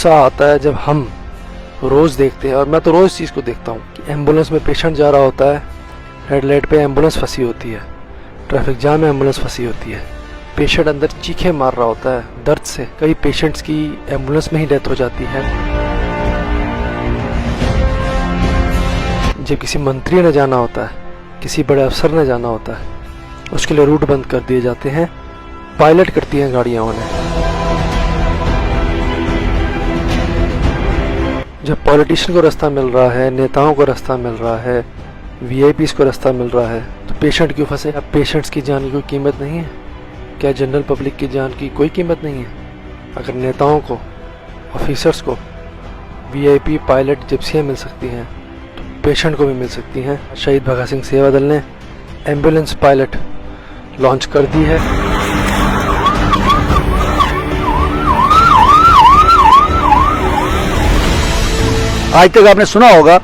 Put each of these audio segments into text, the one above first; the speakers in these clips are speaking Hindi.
गुस्सा आता है जब हम रोज़ देखते हैं, और मैं तो रोज़ इस चीज़ को देखता हूँ कि एम्बुलेंस में पेशेंट जा रहा होता है, रेड लाइट पे एम्बुलेंस फंसी होती है, ट्रैफिक जाम में एम्बुलेंस फंसी होती है, पेशेंट अंदर चीखें मार रहा होता है दर्द से। कई पेशेंट्स की एम्बुलेंस में ही डेथ हो जाती है। जब किसी मंत्री ने जाना होता है, किसी बड़े अफसर ने जाना होता है, उसके लिए रूट बंद कर दिए जाते हैं, पायलट करती हैं गाड़ियाँ उन्हें। जब पॉलिटिशियन को रास्ता मिल रहा है, नेताओं को रास्ता मिल रहा है, वीआईपीज़ को रास्ता मिल रहा है, तो पेशेंट क्यों फंसे? अब पेशेंट्स की जान की कोई कीमत नहीं है क्या? जनरल पब्लिक की जान की कोई कीमत नहीं है? अगर नेताओं को, ऑफिसर्स को वीआईपी पायलट जिप्सियाँ मिल सकती हैं तो पेशेंट को भी मिल सकती हैं। शहीद भगत सिंह सेवा दल ने एम्बुलेंस पायलट लॉन्च कर दी है। आज तक आपने सुना होगा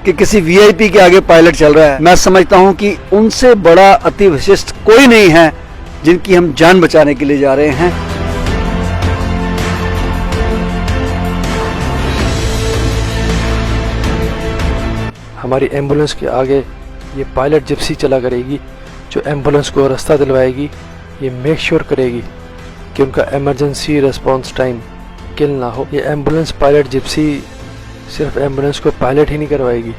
कि किसी वीआईपी के आगे पायलट चल रहा है। मैं समझता हूं कि उनसे बड़ा अति विशिष्ट कोई नहीं है जिनकी हम जान बचाने के लिए जा रहे हैं। हमारी एम्बुलेंस के आगे ये पायलट जिप्सी चला करेगी, जो एम्बुलेंस को रास्ता दिलवाएगी। ये मेक श्योर करेगी कि उनका इमरजेंसी रिस्पांस टाइम किल ना हो। ये एम्बुलेंस पायलट जिप्सी सिर्फ एम्बुलेंस को पायलट ही नहीं करवाएगी,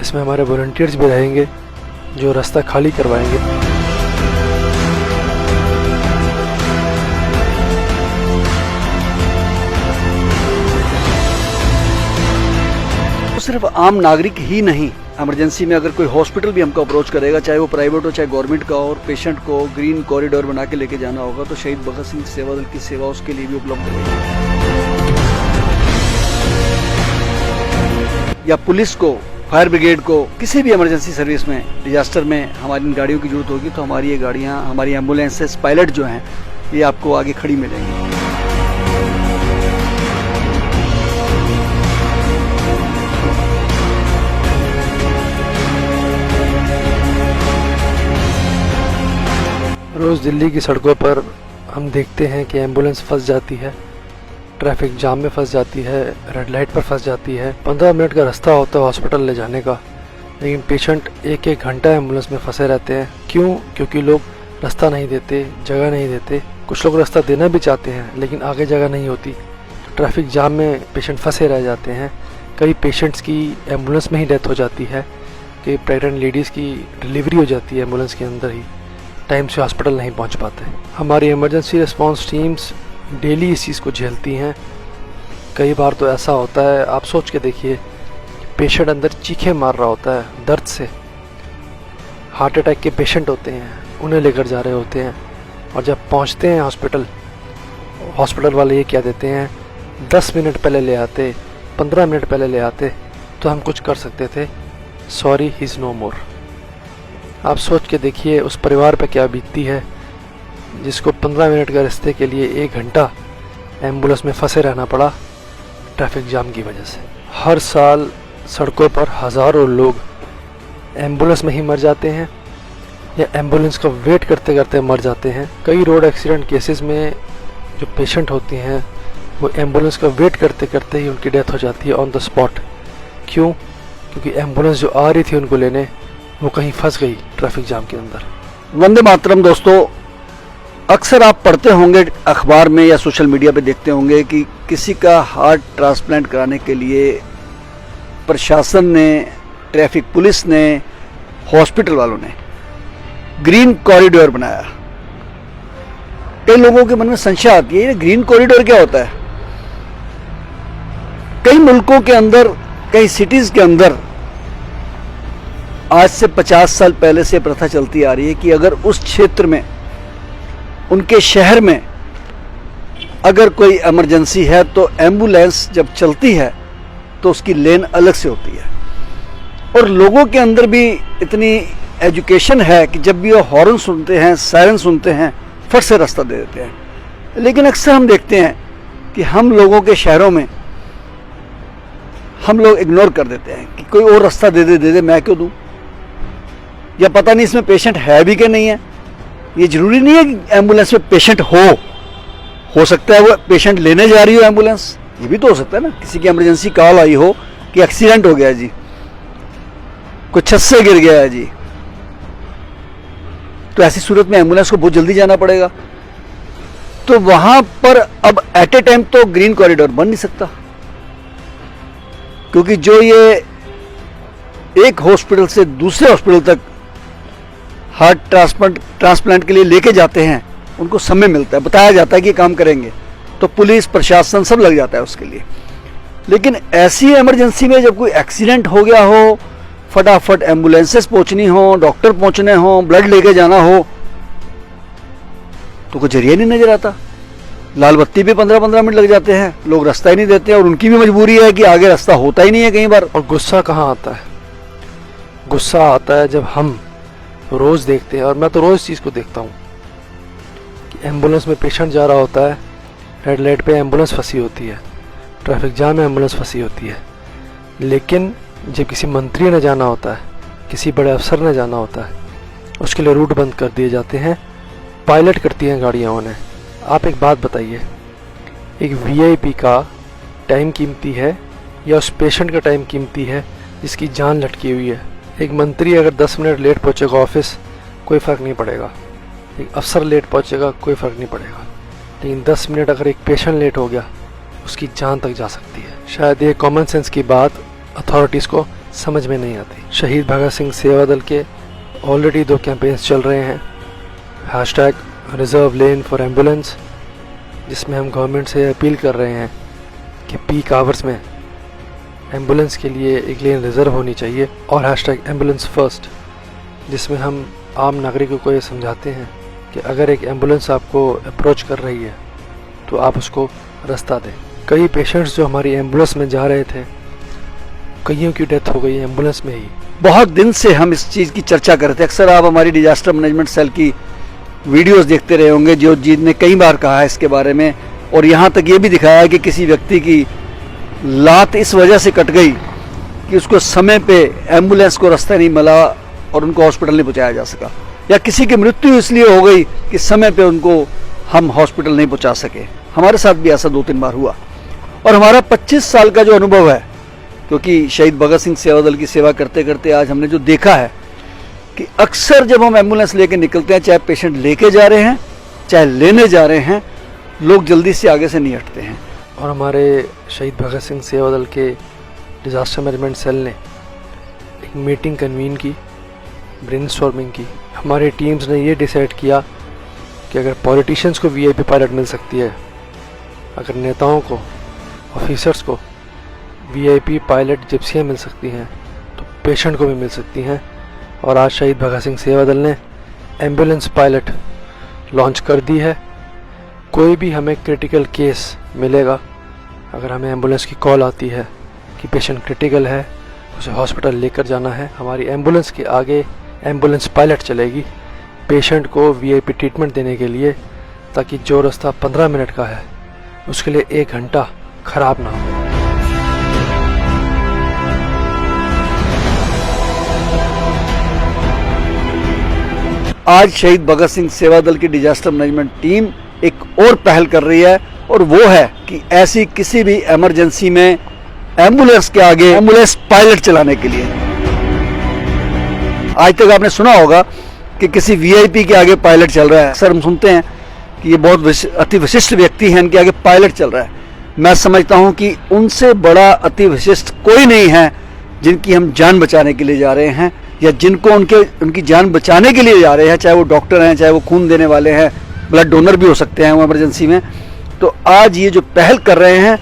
इसमें हमारे वॉलंटियर्स भी रहेंगे जो रास्ता खाली करवाएंगे। तो सिर्फ आम नागरिक ही नहीं, इमरजेंसी में अगर कोई हॉस्पिटल भी हमको अप्रोच करेगा, चाहे वो प्राइवेट हो चाहे गवर्नमेंट का, और पेशेंट को ग्रीन कॉरिडोर बना के लेके जाना होगा, तो शहीद भगत सिंह सेवा दल की सेवा उसके लिए भी उपलब्ध रहेगी। या पुलिस को, फायर ब्रिगेड को, किसी भी इमरजेंसी सर्विस में, डिजास्टर में हमारी इन गाड़ियों की जरूरत होगी, तो हमारी ये गाड़ियाँ, हमारी एम्बुलेंसेस पायलट जो हैं, ये आपको आगे खड़ी मिलेंगी। रोज़ दिल्ली की सड़कों पर हम देखते हैं कि एम्बुलेंस फंस जाती है, ट्रैफिक जाम में फंस जाती है, रेड लाइट पर फंस जाती है। 15 मिनट का रास्ता होता है हॉस्पिटल ले जाने का, लेकिन पेशेंट एक एक घंटा एम्बुलेंस में फंसे रहते हैं। क्यों? क्योंकि लोग रास्ता नहीं देते, जगह नहीं देते। कुछ लोग रास्ता देना भी चाहते हैं लेकिन आगे जगह नहीं होती, तो ट्रैफिक जाम में पेशेंट फंसे रह जाते हैं। कई पेशेंट्स की एम्बुलेंस में ही डेथ हो जाती है, कई प्रेग्नेंट लेडीज़ की डिलीवरी हो जाती है एम्बुलेंस के अंदर ही, टाइम से हॉस्पिटल नहीं पहुंच पाते। हमारी इमरजेंसी रिस्पांस टीम्स डेली इस चीज़ को झेलती हैं। कई बार तो ऐसा होता है, आप सोच के देखिए, पेशेंट अंदर चीखें मार रहा होता है दर्द से। हार्ट अटैक के पेशेंट होते हैं, उन्हें लेकर जा रहे होते हैं, और जब पहुंचते हैं हॉस्पिटल वाले ये क्या देते हैं, 10 मिनट पहले ले आते, 15 मिनट पहले ले आते तो हम कुछ कर सकते थे। सॉरी, ही इज़ नो मोर। आप सोच के देखिए उस परिवार पे क्या बीतती है जिसको 15 मिनट के रास्ते के लिए 1 घंटा एम्बुलेंस में फंसे रहना पड़ा ट्रैफिक जाम की वजह से। हर साल सड़कों पर हज़ारों लोग एम्बुलेंस में ही मर जाते हैं या एम्बुलेंस का वेट करते करते मर जाते हैं। कई रोड एक्सीडेंट केसेस में जो पेशेंट होते हैं वो एम्बुलेंस का वेट करते करते ही उनकी डेथ हो जाती है ऑन द स्पॉट। क्यों? क्योंकि एम्बुलेंस जो आ रही थी उनको लेने, वो कहीं फंस गई ट्रैफिक जाम के अंदर। वंदे मातरम। दोस्तों, अक्सर आप पढ़ते होंगे अखबार में या सोशल मीडिया पे देखते होंगे कि किसी का हार्ट ट्रांसप्लांट कराने के लिए प्रशासन ने, ट्रैफिक पुलिस ने, हॉस्पिटल वालों ने ग्रीन कॉरिडोर बनाया। कई लोगों के मन में संशय आती है, ये ग्रीन कॉरिडोर क्या होता है? कई मुल्कों के अंदर, कई सिटीज के अंदर आज से 50 साल पहले से प्रथा चलती आ रही है कि अगर उस क्षेत्र में, उनके शहर में अगर कोई इमरजेंसी है तो एम्बुलेंस जब चलती है तो उसकी लेन अलग से होती है। और लोगों के अंदर भी इतनी एजुकेशन है कि जब भी वो हॉर्न सुनते हैं, सायरन सुनते हैं, फट से रास्ता दे देते हैं। लेकिन अक्सर हम देखते हैं कि हम लोगों के शहरों में हम लोग इग्नोर कर देते हैं कि कोई और रास्ता दे दे, मैं क्यों दूं? या पता नहीं इसमें पेशेंट है भी कि नहीं है। ये जरूरी नहीं है कि एम्बुलेंस में पेशेंट हो सकता है वो पेशेंट लेने जा रही हो एम्बुलेंस, ये भी तो हो सकता है ना, किसी की इमरजेंसी कॉल आई हो कि एक्सीडेंट हो गया जी, कोई छत से गिर गया है जी, तो ऐसी सूरत में एम्बुलेंस को बहुत जल्दी जाना पड़ेगा। तो वहां पर अब एट ए टाइम तो ग्रीन कॉरिडोर बन नहीं सकता, क्योंकि जो ये एक हॉस्पिटल से दूसरे हॉस्पिटल तक हार्ट ट्रांसप्लांट के लिए लेके जाते हैं, उनको समय मिलता है, बताया जाता है कि काम करेंगे, तो पुलिस प्रशासन सब लग जाता है उसके लिए। लेकिन ऐसी इमरजेंसी में जब कोई एक्सीडेंट हो गया हो, फटाफट एम्बुलेंसेस पहुंचनी हो, डॉक्टर पहुंचने हो, ब्लड लेके जाना हो, तो कोई जरिया नहीं नजर आता। लाल बत्ती पे 15-15 मिनट लग जाते हैं, लोग रास्ता ही नहीं देते, और उनकी भी मजबूरी है कि आगे रास्ता होता ही नहीं है कई बार। और गुस्सा कहाँ आता है? गुस्सा आता है जब हम रोज देखते हैं, और मैं तो रोज इस चीज को देखता हूँ कि एम्बुलेंस में पेशेंट जा रहा होता है, रेड लाइट पे एम्बुलेंस फंसी होती है, ट्रैफिक जाम में एम्बुलेंस फंसी होती है, लेकिन जब किसी मंत्री ने जाना होता है, किसी बड़े अफसर ने जाना होता है, उसके लिए रूट बंद कर दिए जाते हैं, पायलट करती हैं गाड़ियाँ उन्हें। आप एक बात बताइए, एक वीआईपी का टाइम कीमती है या उस पेशेंट का टाइम कीमती है जिसकी जान लटकी हुई है? एक मंत्री अगर 10 मिनट लेट पहुंचेगा ऑफिस, कोई फ़र्क नहीं पड़ेगा, एक अफसर लेट पहुंचेगा, कोई फ़र्क नहीं पड़ेगा, लेकिन 10 मिनट अगर एक पेशेंट लेट हो गया, उसकी जान तक जा सकती है। शायद ये कॉमन सेंस की बात अथॉरिटीज़ को समझ में नहीं आती। शहीद भगत सिंह सेवा दल के ऑलरेडी 2 कैंपेन्स चल रहे हैं, #रिजर्व लेन फॉर एम्बुलेंस, जिसमें हम गवर्नमेंट से अपील कर रहे हैं कि पीक आवर्स में एम्बुलेंस के लिए एक लेन रिज़र्व होनी चाहिए, और #एम्बुलेंस फर्स्ट, जिसमें हम आम नागरिकों को ये समझाते हैं कि अगर एक एम्बुलेंस आपको अप्रोच कर रही है तो आप उसको रास्ता दें। कई पेशेंट्स जो हमारी एम्बुलेंस में जा रहे थे, कईयों की डेथ हो गई एम्बुलेंस में ही। बहुत दिन से हम इस चीज़ की चर्चा करते हैं, अक्सर आप हमारी डिजास्टर मैनेजमेंट सेल की वीडियोस देखते रहे होंगे, जो जीत ने कई बार कहा है इसके बारे में, और यहाँ तक ये भी दिखाया है कि किसी व्यक्ति की लात इस वजह से कट गई कि उसको समय पे एम्बुलेंस को रास्ता नहीं मिला और उनको हॉस्पिटल नहीं पहुँचाया जा सका, या किसी की मृत्यु इसलिए हो गई कि समय पे उनको हम हॉस्पिटल नहीं पहुँचा सके। हमारे साथ भी ऐसा 2-3 बार हुआ। और हमारा 25 साल का जो अनुभव है, क्योंकि शहीद भगत सिंह सेवा दल की सेवा करते करते आज हमने जो देखा है कि अक्सर जब हम एम्बुलेंस लेके निकलते हैं, चाहे पेशेंट लेके जा रहे हैं चाहे लेने जा रहे हैं, लोग जल्दी से आगे से नहीं हटते हैं। और हमारे शहीद भगत सिंह सेवा दल के डिज़ास्टर मैनेजमेंट सेल ने एक मीटिंग कन्वीन की, ब्रेनस्टॉर्मिंग की। हमारी टीम्स ने ये डिसाइड किया कि अगर पॉलिटिशियंस को वीआईपी पायलट मिल सकती है, अगर नेताओं को, ऑफिसर्स को वीआईपी पायलट जिप्सियाँ मिल सकती हैं, तो पेशेंट को भी मिल सकती हैं। और आज शहीद भगत सिंह सेवा दल ने एम्बुलेंस पायलट लॉन्च कर दी है। कोई भी हमें क्रिटिकल केस मिलेगा, अगर हमें एम्बुलेंस की कॉल आती है कि पेशेंट क्रिटिकल है, उसे हॉस्पिटल लेकर जाना है, हमारी एम्बुलेंस के आगे एम्बुलेंस पायलट चलेगी पेशेंट को वीआईपी ट्रीटमेंट देने के लिए, ताकि जो रास्ता 15 मिनट का है उसके लिए 1 घंटा खराब ना हो। आज शहीद भगत सिंह सेवा दल की डिजास्टर मैनेजमेंट टीम एक और पहल कर रही है, और वो है कि ऐसी किसी भी इमरजेंसी में एम्बुलेंस के आगे एम्बुलेंस पायलट चलाने के लिए। आज तक आपने सुना होगा कि किसी वीआईपी के आगे पायलट चल रहा है। अक्सर हम सुनते हैं कि ये बहुत अति विशिष्ट व्यक्ति हैं, इनके आगे पायलट चल रहा है। मैं समझता हूं कि उनसे बड़ा अति विशिष्ट कोई नहीं है जिनकी हम जान बचाने के लिए जा रहे हैं, या जिनको उनकी जान बचाने के लिए जा रहे हैं, चाहे वो डॉक्टर हैं, चाहे वो खून देने वाले हैं, ब्लड डोनर भी हो सकते हैं वो इमरजेंसी में। तो आज ये जो पहल कर रहे हैं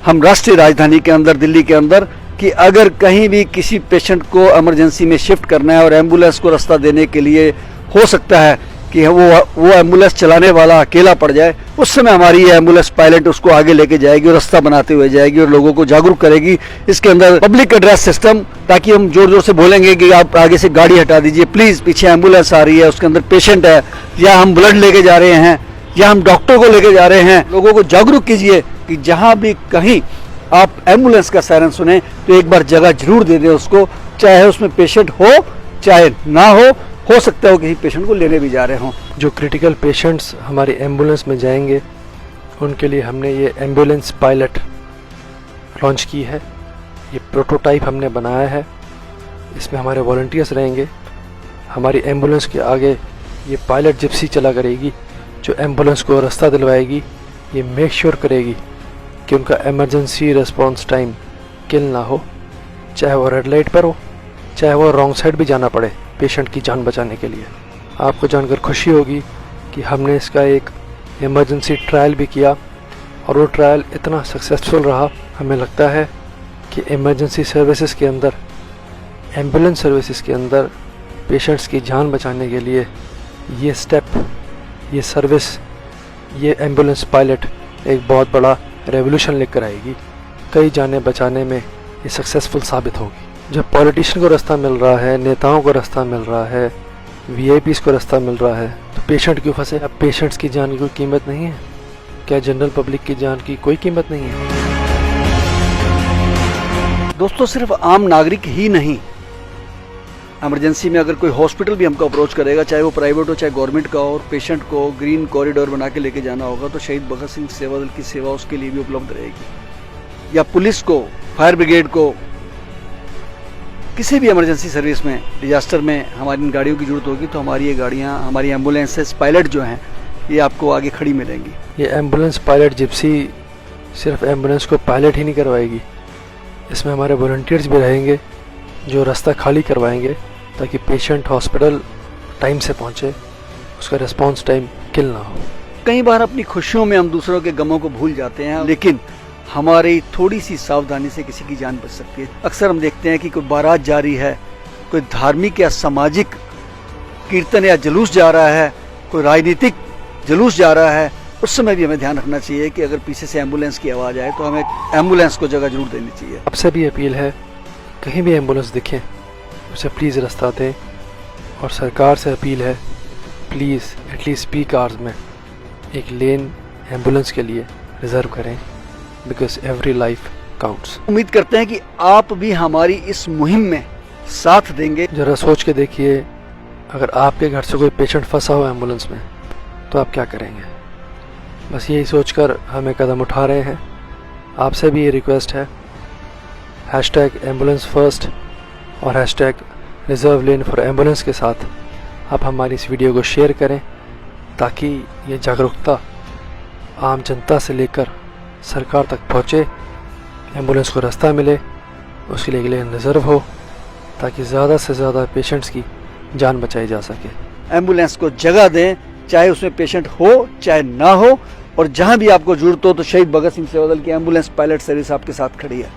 हम राष्ट्रीय राजधानी के अंदर, दिल्ली के अंदर, कि अगर कहीं भी किसी पेशेंट को इमरजेंसी में शिफ्ट करना है और एम्बुलेंस को रास्ता देने के लिए हो सकता है कि वो एम्बुलेंस चलाने वाला अकेला पड़ जाए, उस समय हमारी ये एम्बुलेंस पायलट उसको आगे लेके जाएगी और रास्ता बनाते हुए जाएगी और लोगों को जागरूक करेगी। इसके अंदर पब्लिक एड्रेस सिस्टम, ताकि हम जोर जोर से बोलेंगे कि आप आगे से गाड़ी हटा दीजिए प्लीज़, पीछे एम्बुलेंस आ रही है, उसके अंदर पेशेंट है, या हम ब्लड लेके जा रहे हैं, या हम डॉक्टर को लेके जा रहे हैं। लोगों को जागरूक कीजिए कि जहाँ भी कहीं आप एम्बुलेंस का सायरन सुने तो एक बार जगह जरूर दे दें उसको, चाहे उसमें पेशेंट हो चाहे ना हो सकता है किसी पेशेंट को लेने भी जा रहे हों। जो क्रिटिकल पेशेंट्स हमारी एम्बुलेंस में जाएंगे उनके लिए हमने ये एम्बुलेंस पायलट लॉन्च की है। ये प्रोटोटाइप हमने बनाया है, इसमें हमारे वॉलंटियर्स रहेंगे। हमारी एम्बुलेंस के आगे ये पायलट जिप्सी चला करेगी जो एम्बुलेंस को रास्ता दिलवाएगी। ये मेक श्योर करेगी कि उनका इमरजेंसी रिस्पॉन्स टाइम किल ना हो, चाहे वो रेड लाइट पर हो, चाहे वो रॉन्ग साइड भी जाना पड़े पेशेंट की जान बचाने के लिए। आपको जानकर खुशी होगी कि हमने इसका एक इमरजेंसी ट्रायल भी किया और वो ट्रायल इतना सक्सेसफुल रहा। हमें लगता है कि इमरजेंसी सर्विसेज के अंदर, एम्बुलेंस सर्विसेज के अंदर पेशेंट्स की जान बचाने के लिए ये स्टेप, ये सर्विस, ये एम्बुलेंस पायलट एक बहुत बड़ा रेवोल्यूशन लेकर आएगी। कई जानें बचाने में ये सक्सेसफुल साबित होगी। जब पॉलिटिशियन को रास्ता मिल रहा है, नेताओं को रास्ता मिल रहा है, वीआईपीज को रास्ता मिल रहा है, तो पेशेंट क्यों फंसे? अब पेशेंट्स की जान की कोई कीमत नहीं है क्या? जनरल पब्लिक की जान की कोई कीमत नहीं है? दोस्तों, सिर्फ आम नागरिक ही नहीं, इमरजेंसी में अगर कोई हॉस्पिटल भी हमको अप्रोच करेगा, चाहे वो प्राइवेट हो चाहे गवर्नमेंट का हो, और पेशेंट को ग्रीन कॉरिडोर बना के लेके जाना होगा, तो शहीद भगत सिंह सेवा दल की सेवा उसके लिए भी उपलब्ध रहेगी। या पुलिस को, फायर ब्रिगेड को, किसी भी इमरजेंसी सर्विस में, डिजास्टर में हमारी इन गाड़ियों की जरूरत होगी तो हमारी ये गाड़ियाँ, हमारी एम्बुलेंसेस पायलट जो हैं, ये आपको आगे खड़ी मिलेंगी। ये एम्बुलेंस पायलट जिप्सी सिर्फ एम्बुलेंस को पायलट ही नहीं करवाएगी, इसमें हमारे वॉलंटियर्स भी रहेंगे जो रास्ता खाली करवाएंगे ताकि पेशेंट हॉस्पिटल टाइम से पहुंचे, उसका रिस्पांस टाइम किल ना हो। कई बार अपनी खुशियों में हम दूसरों के गमों को भूल जाते हैं, लेकिन हमारी थोड़ी सी सावधानी से किसी की जान बच सकती है। अक्सर हम देखते हैं कि कोई बारात जा रही है, कोई धार्मिक या सामाजिक कीर्तन या जुलूस जा रहा है, कोई राजनीतिक जुलूस जा रहा है, उस समय भी हमें ध्यान रखना चाहिए कि अगर पीछे से एम्बुलेंस की आवाज़ आए तो हमें एम्बुलेंस को जगह जरूर देनी चाहिए। आपसे भी अपील है, कहीं भी एम्बुलेंस दिखे उसे प्लीज़ रास्ता दें, और सरकार से अपील है प्लीज़ एटलीस्ट पीक आवर्स में एक लेन एम्बुलेंस के लिए रिजर्व करें, बिकॉज एवरी लाइफ काउंट्स। उम्मीद करते हैं कि आप भी हमारी इस मुहिम में साथ देंगे। ज़रा सोच के देखिए, अगर आपके घर से कोई पेशेंट फंसा हो एम्बुलेंस में तो आप क्या करेंगे? बस यही सोचकर हमें कदम उठा रहे हैं। आपसे भी ये रिक्वेस्ट है, #एम्बुलेंस फर्स्ट और #रिजर्व लेन फॉर एम्बुलेंस के साथ आप हमारी इस वीडियो को शेयर करें ताकि ये जागरूकता आम जनता से लेकर सरकार तक पहुँचे, एम्बुलेंस को रास्ता मिले, उसके लिए एक लेन रिजर्व हो ताकि ज़्यादा से ज़्यादा पेशेंट्स की जान बचाई जा सके। एम्बुलेंस को जगह दें, चाहे उसमें पेशेंट हो चाहे ना हो, और जहां भी आपको जरूरत हो तो शहीद भगत सिंह सेवा दल की एम्बुलेंस पायलट सर्विस आपके साथ खड़ी है।